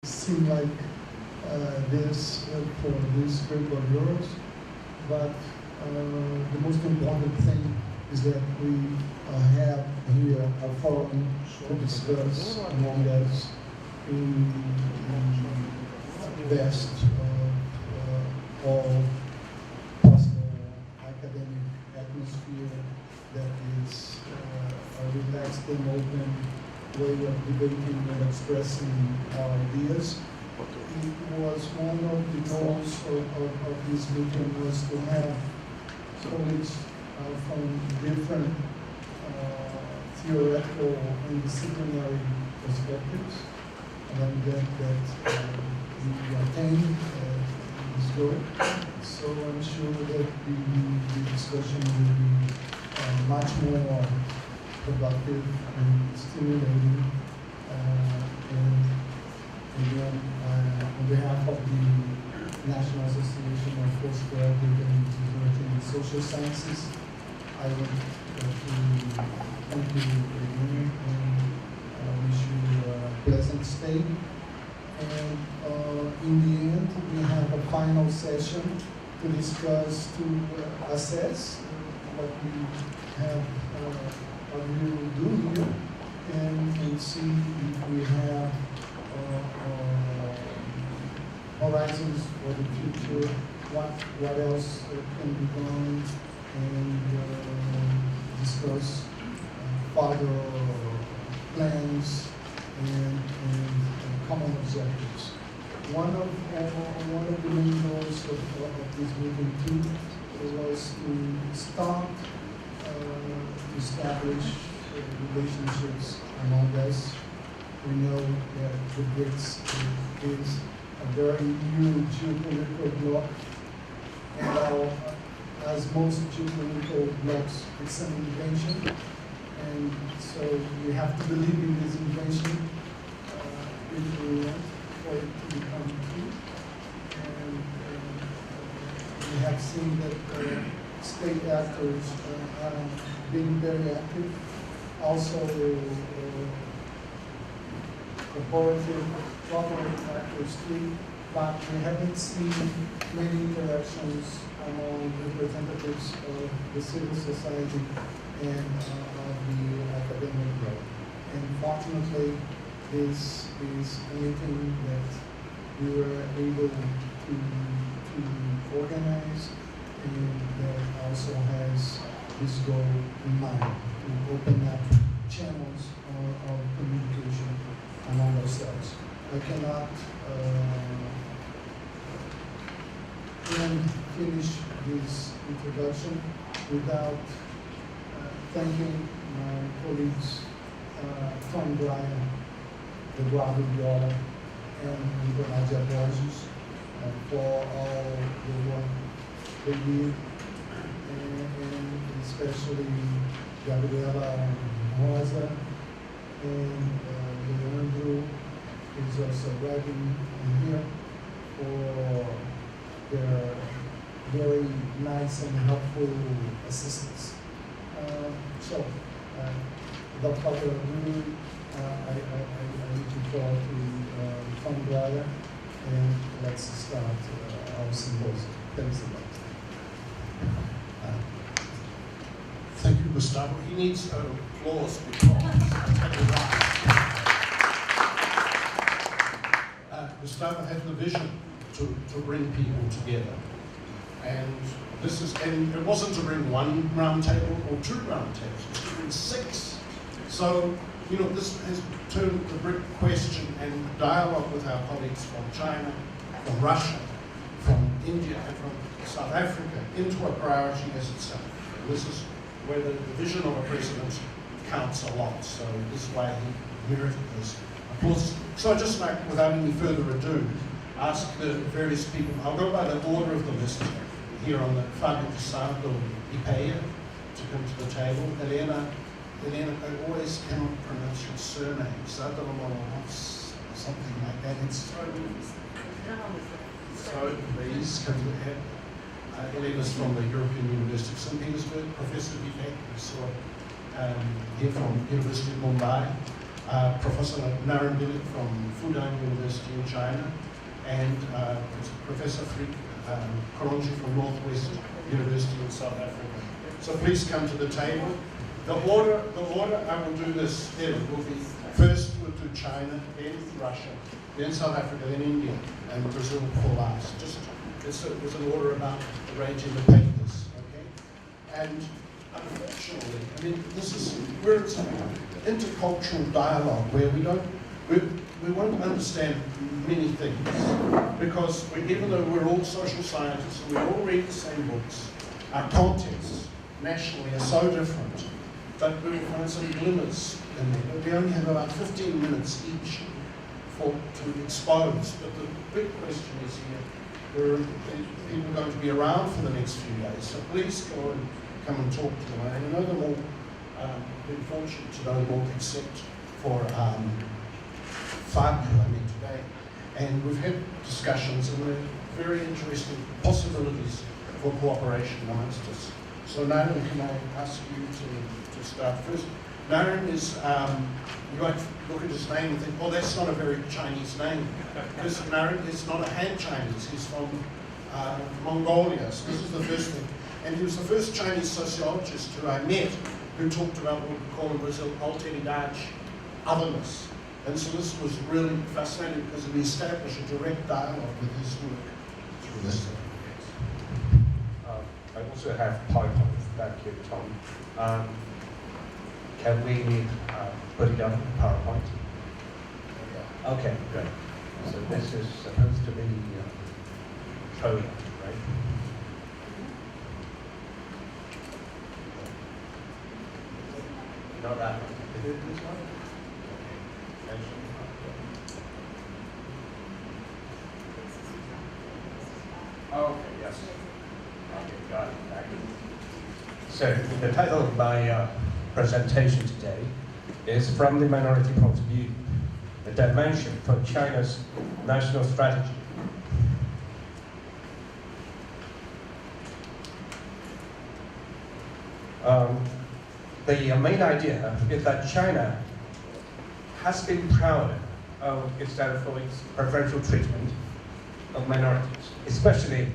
seem like this for this group of euros, but the most important thing is that we have here a forum to discuss among us in the best of all possible academic atmosphere that is a relaxed and open way of debating and expressing our ideas. It was one of the goals of this meeting was to have colleagues from different theoretical and disciplinary perspectives, and that we attain this goal. So I'm sure that the discussion will be much more productive and stimulating. And again, on behalf of the National Association of Postgraduate and Graduate in Social Sciences, I would like to thank you again and wish you a pleasant stay. And in the end, we have a final session to discuss, to assess what we have, what we will do here, and see if we have horizons for the future, what else can be done, and discuss further plans and common objectives. One of the main goals of this meeting too was to start to establish relationships among us. We know that the BRICS is a very new geopolitical bloc, and as most geopolitical blocs, it's an invention, and so we have to believe in this invention if we want for it to become true. And we have seen that state actors are being very active. Also, corporate actors too, but we haven't seen many interactions among representatives of the civil society and of the academic world. And fortunately, this is a meeting that we were able to organize, and that also has this goal in mind, to open up channels of communication among ourselves. I cannot finish this introduction without thanking my colleagues from Dwyer, Zdravomyslova, and Borges for all the work they did, and especially Gabriela Rosa and Leandro, who's also writing here, for their very nice and helpful assistance. So, without further ado, I need to call to Fábio Dwyer, and let's start our symposium. Thanks a lot. Thank you, Gustavo. He needs applause because Gustavo had the vision to bring people together. And it wasn't to bring one round table or two round tables, it was to bring 6. So, this has turned the BRIC question and dialogue with our colleagues from China, from Russia, from India, and from South Africa into a priority as itself. And this is where the vision of a president counts a lot. So this is why he merited this applause. So I'd just like, without any further ado, ask the various people. I'll go by the order of the list here on the Fábio Ipeia to come to the table. Elena, I always cannot pronounce your surname. Something like that. So please come to the head. Elena's from the European University of St. Petersburg. Professor Vivek, we saw here from University of Mumbai. Professor Naran from Fudan University in China, and Professor Frick Koronji from Northwest University in South Africa. So please come to the table. The order I will do this in will be first we'll do China, then Russia, then South Africa, then India, and Brazil for last. Just it's an order about arranging the papers, okay? And unfortunately, I mean, we're an intercultural dialogue where we won't understand many things because even though we're all social scientists and we all read the same books, our contexts nationally are so different. But we will find some glimmers in there. We only have about 15 minutes each to expose. But the big question is here, there are people going to be around for the next few days, so please go and come and talk to them. I know them all, been fortunate to know them all except for Fábio, I met today. And we've had discussions and there are very interesting possibilities for cooperation amongst us. So Naran, can I ask you to start first? Naran is, you might look at his name and think, well, that's not a very Chinese name. Because Naran is not a Han Chinese, he's from Mongolia, so this is the first thing. And he was the first Chinese sociologist who I met who talked about what we call in Brazil alteridade, otherness. And so this was really fascinating because we established a direct dialogue with his work through this. I also have PowerPoint back here, Tom. Can we put it on PowerPoint? Okay, great. So this is supposed to be showing, right? Not that one. Is it this one? Okay, yes. Okay, got it. Thank you. So, the title of my presentation today is From the Minority Point of View, the Dimension for China's National Strategy. The main idea is that China has been proud of its preferential treatment of minorities, especially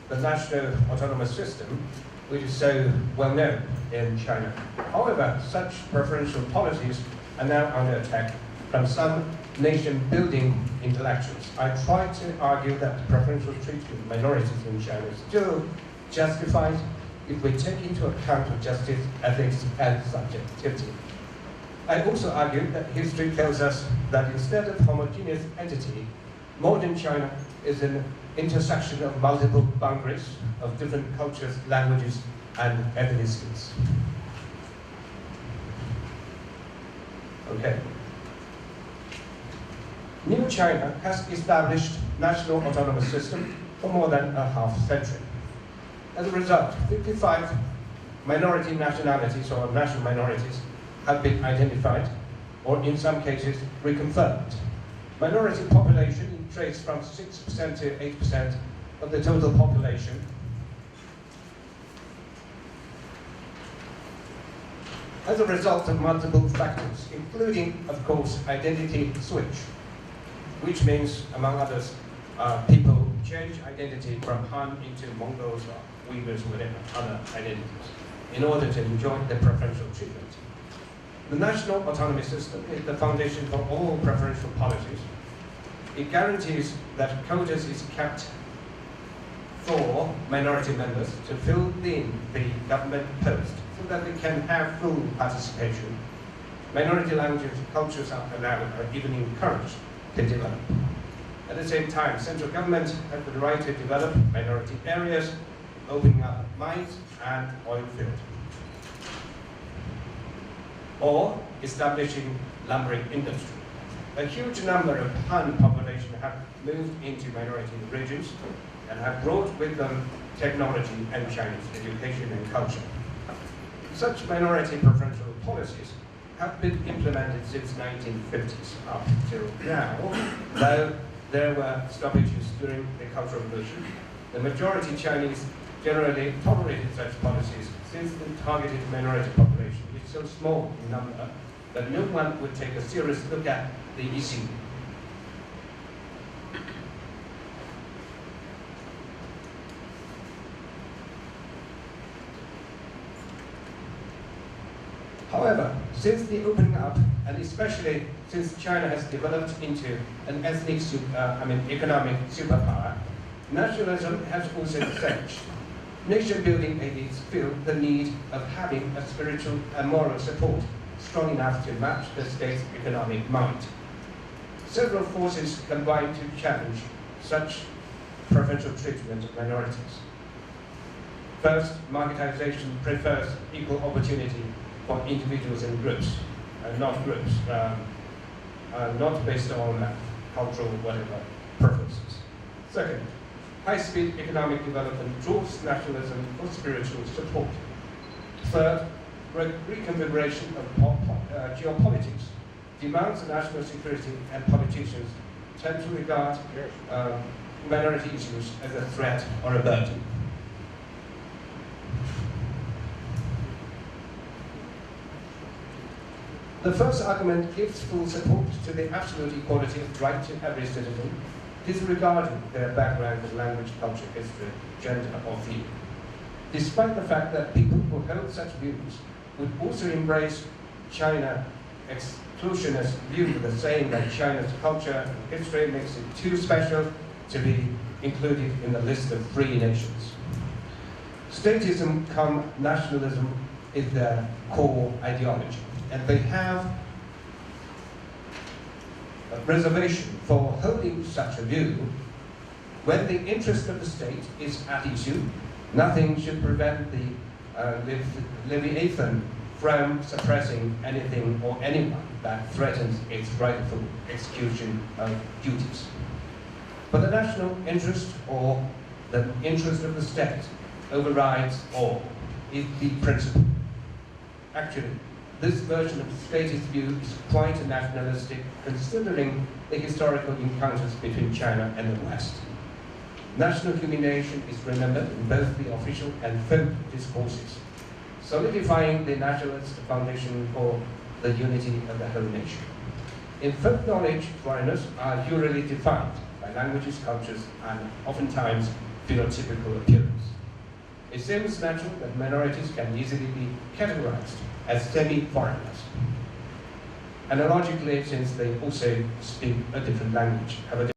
the national autonomous system, which is so well known in China. However, such preferential policies are now under attack from some nation-building intellectuals. I try to argue that the preferential treatment of minorities in China is still justified if we take into account of justice, ethics, and subjectivity. I also argue that history tells us that instead of homogeneous entity, modern China is an intersection of multiple boundaries of different cultures, languages, and ethnicities. Okay. New China has established national autonomous system for more than a half century. As a result, 55 minority nationalities or national minorities have been identified, or in some cases, reconfirmed. Minority population traced from 6% to 8% of the total population. As a result of multiple factors, including, of course, identity switch, which means, among others, people change identity from Han into Mongols or Uyghurs, whatever, other identities, in order to enjoy the preferential treatment. The national autonomy system is the foundation for all preferential policies. It guarantees that quotas is kept for minority members to fill in the government post so that they can have full participation. Minority languages and cultures are allowed or even encouraged to develop. At the same time, central government has the right to develop minority areas, opening up mines and oil fields, or establishing lumbering industry. A huge number of Han population have moved into minority regions and have brought with them technology and Chinese education and culture. Such minority preferential policies have been implemented since 1950s up till now, though there were stoppages during the Cultural Revolution. The majority Chinese generally tolerated such policies since the targeted minority population is so small in number but no one would take a serious look at the issue. However, since the opening up, and especially since China has developed into an economic superpower, nationalism has also surged. Nation building elites feel the need of having a spiritual and moral support strong enough to match the state's economic might. Several forces combine to challenge such preferential treatment of minorities. First, marketization prefers equal opportunity for individuals and groups, not based on cultural whatever preferences. Second, high-speed economic development draws nationalism for spiritual support. Third, reconfiguration of geopolitics demands national security, and politicians tend to regard minority issues as a threat or a burden. The first argument gives full support to the absolute equality of right to every citizen, disregarding their background in language, culture, history, gender, or field. Despite the fact that people who hold such views would also embrace China exclusionist view, the saying that China's culture and history makes it too special to be included in the list of free nations. Statism cum nationalism is their core ideology, and they have a reservation for holding such a view. When the interest of the state is at issue, nothing should prevent the Leviathan from suppressing anything or anyone that threatens its rightful execution of duties. But the national interest or the interest of the state overrides all, is the principle. Actually, this version of the statist view is quite nationalistic, considering the historical encounters between China and the West. National humiliation is remembered in both the official and folk discourses, solidifying the nationalist foundation for the unity of the whole nation. In folk knowledge, foreigners are usually defined by languages, cultures, and oftentimes phenotypical appearance. It seems natural that minorities can easily be categorized as semi-foreigners. Analogically, since they also speak a different language, have a